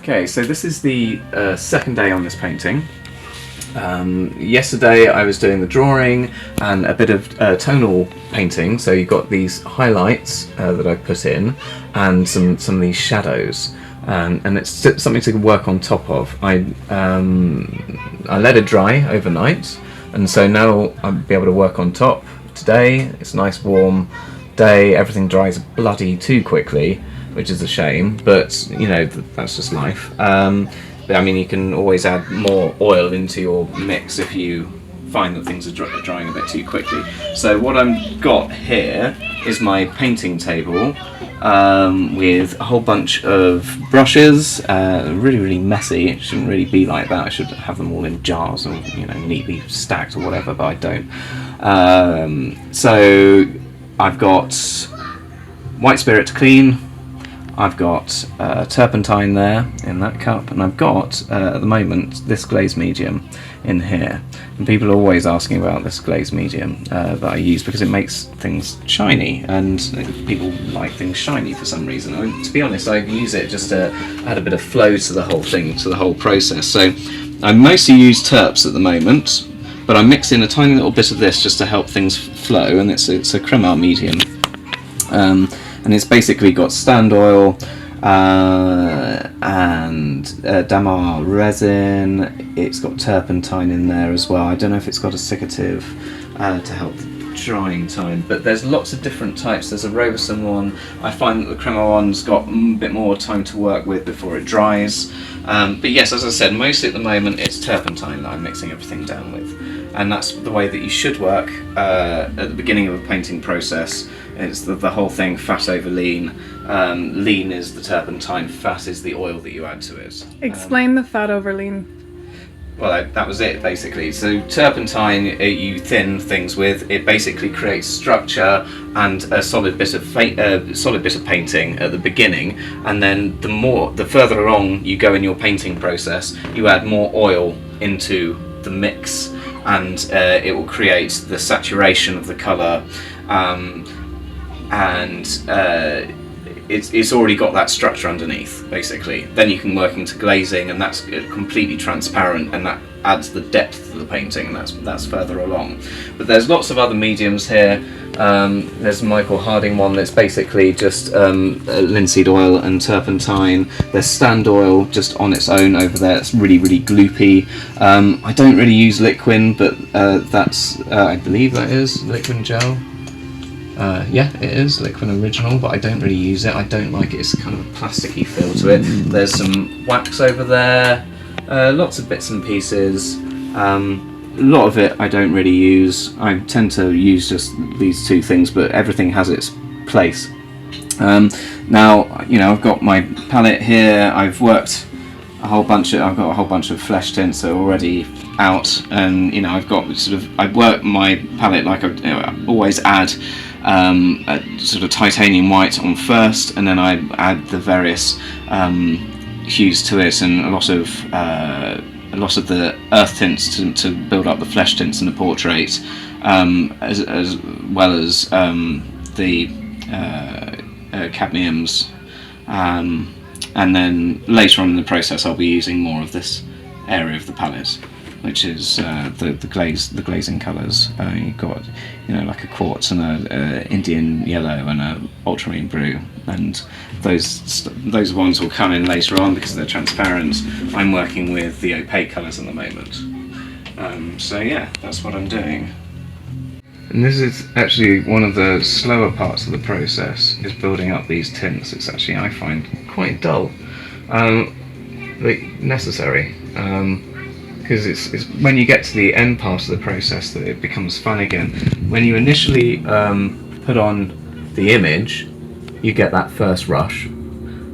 Okay, so this is the second day on this painting. Yesterday I was doing the drawing and a bit of tonal painting, so you've got these highlights that I put in and some of these shadows, and it's something to work on top of. I let it dry overnight, and so now I'll be able to work on top. Today it's a nice warm day, everything dries bloody too quickly, which is a shame, but you know, that's just life. I mean, you can always add more oil into your mix if you find that things are drying a bit too quickly. So what I've got here is my painting table with a whole bunch of brushes, really messy. It shouldn't really be like that. I should have them all in jars and, you know, neatly stacked or whatever, but I don't. So I've got white spirit to clean, I've got turpentine there in that cup, and I've got, at the moment, this glaze medium in here. And people are always asking about this glaze medium that I use because it makes things shiny, and people like things shiny for some reason. I mean, to be honest, I use it just to add a bit of flow to the whole thing, to the whole process. So I mostly use terps at the moment, but I mix in a tiny little bit of this just to help things flow, and it's a crema medium. And it's basically got stand oil and damar resin. It's got turpentine in there as well. I don't know if it's got a cicative to help the drying time, but there's lots of different types. There's a Roberson one. I find that the crema one's got a bit more time to work with before it dries. But yes, as I said, mostly at the moment it's turpentine that I'm mixing everything down with. And that's the way that you should work at the beginning of a painting process. It's the whole thing, fat over lean. Lean is the turpentine, fat is the oil that you add to it. Explain the fat over lean. Well, that was it basically. So turpentine, you thin things with. It basically creates structure and a solid bit of painting at the beginning, and then the further along you go in your painting process, you add more oil into the mix, and it will create the saturation of the colour, it's already got that structure underneath, basically. Then you can work into glazing, and that's completely transparent, and that adds the depth to the painting, and that's further along. But there's lots of other mediums here. There's a Michael Harding one that's basically just linseed oil and turpentine. There's stand oil just on its own over there. It's really gloopy. I don't really use liquin, but that's I believe that is liquin gel. Yeah, it is liquid original, but I don't really use it. I don't like it. It's kind of a plasticky feel to it. There's some wax over there, lots of bits and pieces. A lot of it I don't really use. I tend to use just these two things, but everything has its place. Now, you know, I've got my palette here. I've got a whole bunch of flesh tints that are already out, and you know, I work my palette like I always add a sort of titanium white on first, and then I add the various hues to it, and a lot of the earth tints to build up the flesh tints in the portrait, as well as the cadmiums, and then later on in the process I'll be using more of this area of the palette, which is the glazing colours. You've got, you know, like a quartz and a Indian yellow and a ultramarine blue, and those ones will come in later on because they're transparent. I'm working with the opaque colours at the moment. So yeah, that's what I'm doing. And this is actually one of the slower parts of the process, is building up these tints. It's actually, I find, quite dull, but necessary. Because it's when you get to the end part of the process that it becomes fun again. When you initially put on the image, you get that first rush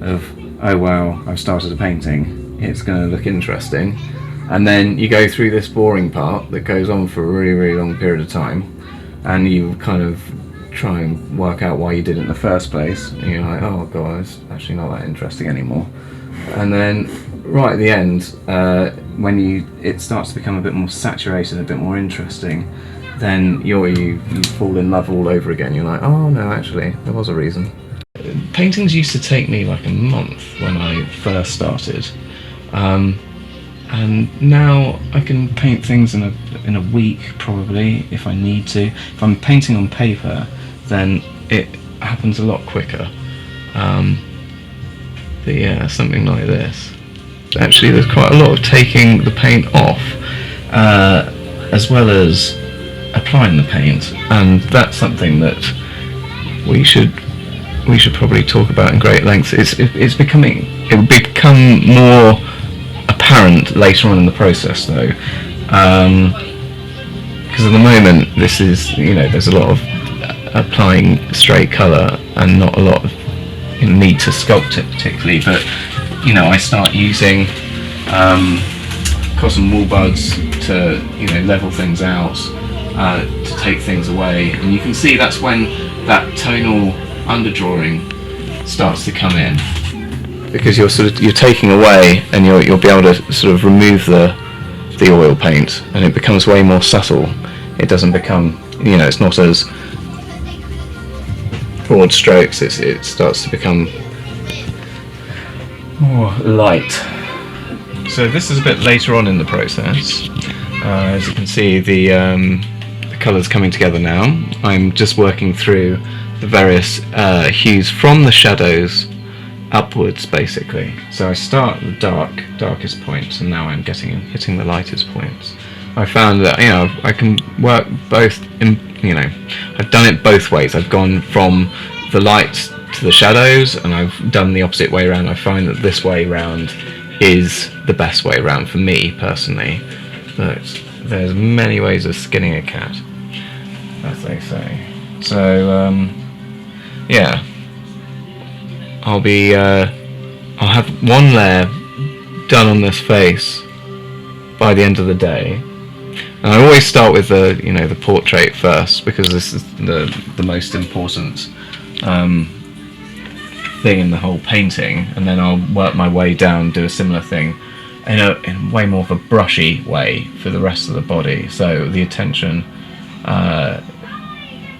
of, oh wow, I've started a painting, it's going to look interesting, and then you go through this boring part that goes on for a really long period of time, and you kind of try and work out why you did it in the first place, and you're like, oh god, it's actually not that interesting anymore. And then right at the end, when it starts to become a bit more saturated, a bit more interesting, then you fall in love all over again. You're like, oh no, actually, there was a reason. paintings used to take me like a month when I first started, and now I can paint things in a week probably if I need to. If I'm painting on paper, then it happens a lot quicker. But yeah, something like this. Actually, there's quite a lot of taking the paint off, as well as applying the paint, and that's something that we should probably talk about in great length. It will become more apparent later on in the process, though, because at the moment this is, there's a lot of applying straight colour and not a lot of need to sculpt it particularly. But I start using cotton wool buds to level things out, to take things away, and you can see that's when that tonal underdrawing starts to come in, because you're taking away, and you'll be able to sort of remove the oil paint, and it becomes way more subtle. It doesn't become, it's not as broad strokes. It starts to become more light. So this is a bit later on in the process. As you can see, the colours coming together now. I'm just working through the various hues from the shadows upwards, basically. So I start at the darkest points, and now I'm hitting the lightest points. I found that I can work both. I've done it both ways. I've gone from the light to the shadows, and I've done the opposite way around. I find that this way round is the best way around for me personally. But there's many ways of skinning a cat, as they say. So yeah, I'll have one layer done on this face by the end of the day. And I always start with the portrait first, because this is the most important thing in the whole painting, and then I'll work my way down, do a similar thing in way more of a brushy way for the rest of the body, so the attention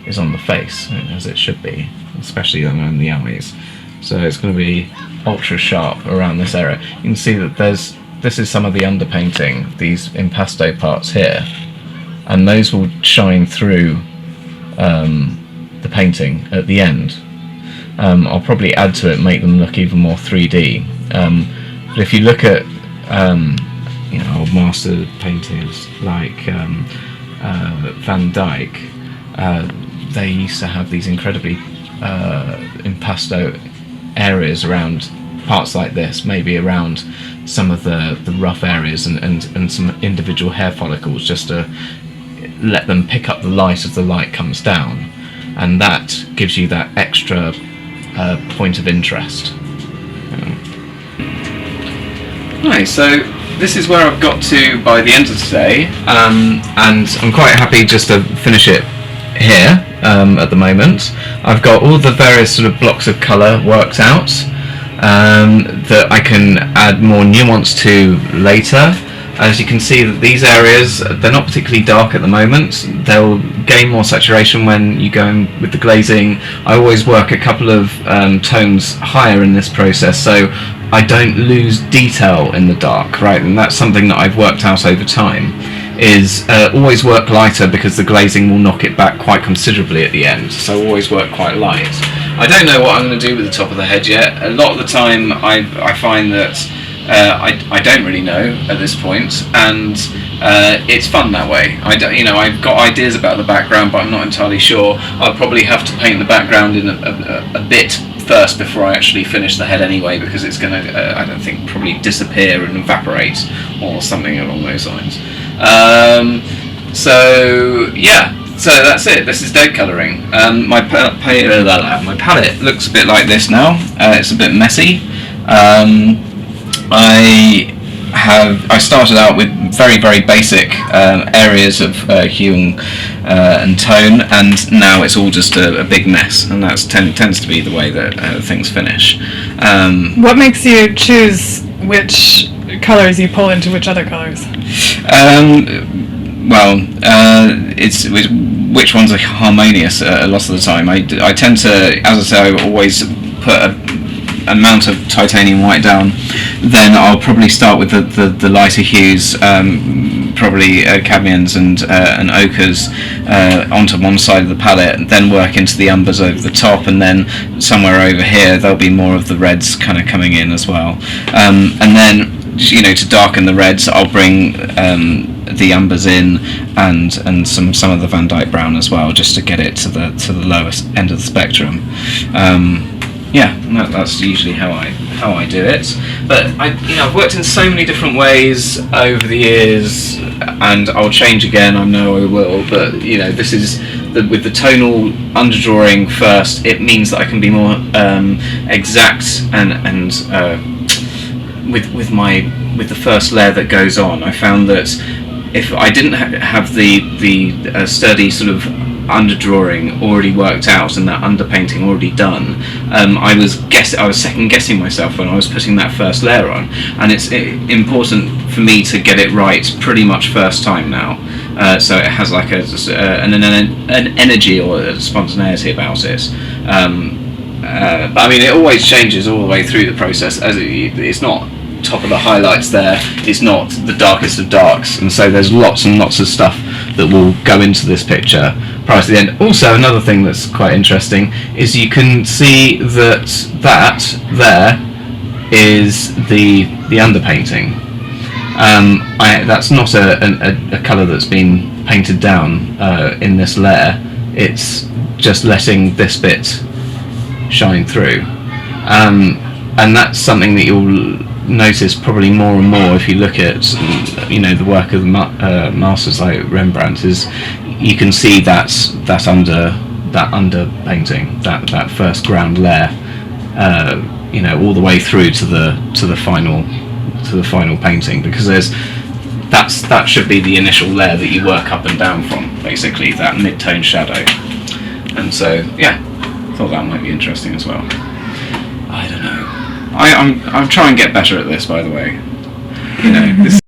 is on the face, as it should be, especially on the eyes. So it's going to be ultra sharp around this area. You can see that this is some of the underpainting, these impasto parts here, and those will shine through the painting at the end. I'll probably add to it, make them look even more 3D. But if you look at old master painters like Van Dyck, they used to have these incredibly impasto areas around parts like this, maybe around some of the rough areas and some individual hair follicles, just to let them pick up the light as the light comes down, and that gives you that extra point of interest. Right, so this is where I've got to by the end of today, and I'm quite happy just to finish it here at the moment. I've got all the various sort of blocks of colour worked out that I can add more nuance to later. As you can see, that these areas, they're not particularly dark at the moment. They'll gain more saturation when you go in with the glazing. I always work a couple of tones higher in this process, so I don't lose detail in the dark, right? And that's something that I've worked out over time, is always work lighter, because the glazing will knock it back quite considerably at the end. So always work quite light. I don't know what I'm going to do with the top of the head yet. A lot of the time I find that I don't really know at this point, and it's fun that way. I've got ideas about the background, but I'm not entirely sure. I'll probably have to paint the background in a bit first before I actually finish the head anyway, because it's going to, I don't think, probably disappear and evaporate or something along those lines. So yeah, so that's it. This is dead colouring. My palette looks a bit like this now. It's a bit messy. I started out with very, very basic areas of hue and tone, and now it's all just a big mess, and that tends to be the way that things finish. What makes you choose which colours you pull into which other colours? It's which ones are harmonious a lot of the time. I tend to, as I say, I always put a amount of titanium white down, then I'll probably start with the lighter hues, probably cadmiums and ochres onto one side of the palette, and then work into the umbers over the top, and then somewhere over here there'll be more of the reds kind of coming in as well. And then, you know, to darken the reds, I'll bring the umbers in and some of the Van Dyke brown as well, just to get it to the lowest end of the spectrum. Yeah, that's usually how I do it. But I've worked in so many different ways over the years, and I'll change again. I know I will. But you know, this is with the tonal underdrawing first. It means that I can be more exact and with the first layer that goes on. I found that if I didn't have the sturdy sort of underdrawing already worked out and that underpainting already done, I was second guessing myself when I was putting that first layer on, and it's important for me to get it right pretty much first time now, so it has like an energy or a spontaneity about it. But I mean, it always changes all the way through the process, as it's not top of the highlights there, it's not the darkest of darks, and so there's lots and lots of stuff that will go into this picture prior to the end. Also, another thing that's quite interesting is you can see that there is the underpainting. That's not a colour that's been painted down in this layer, it's just letting this bit shine through, and that's something that you'll notice probably more and more if you look at the work of the masters like Rembrandt. Is you can see that underpainting, that first ground layer, all the way through to the final painting, because that should be the initial layer that you work up and down from, basically that mid-tone shadow. And so yeah, I thought that might be interesting as well. I don't know. I'm trying to get better at this, by the way. This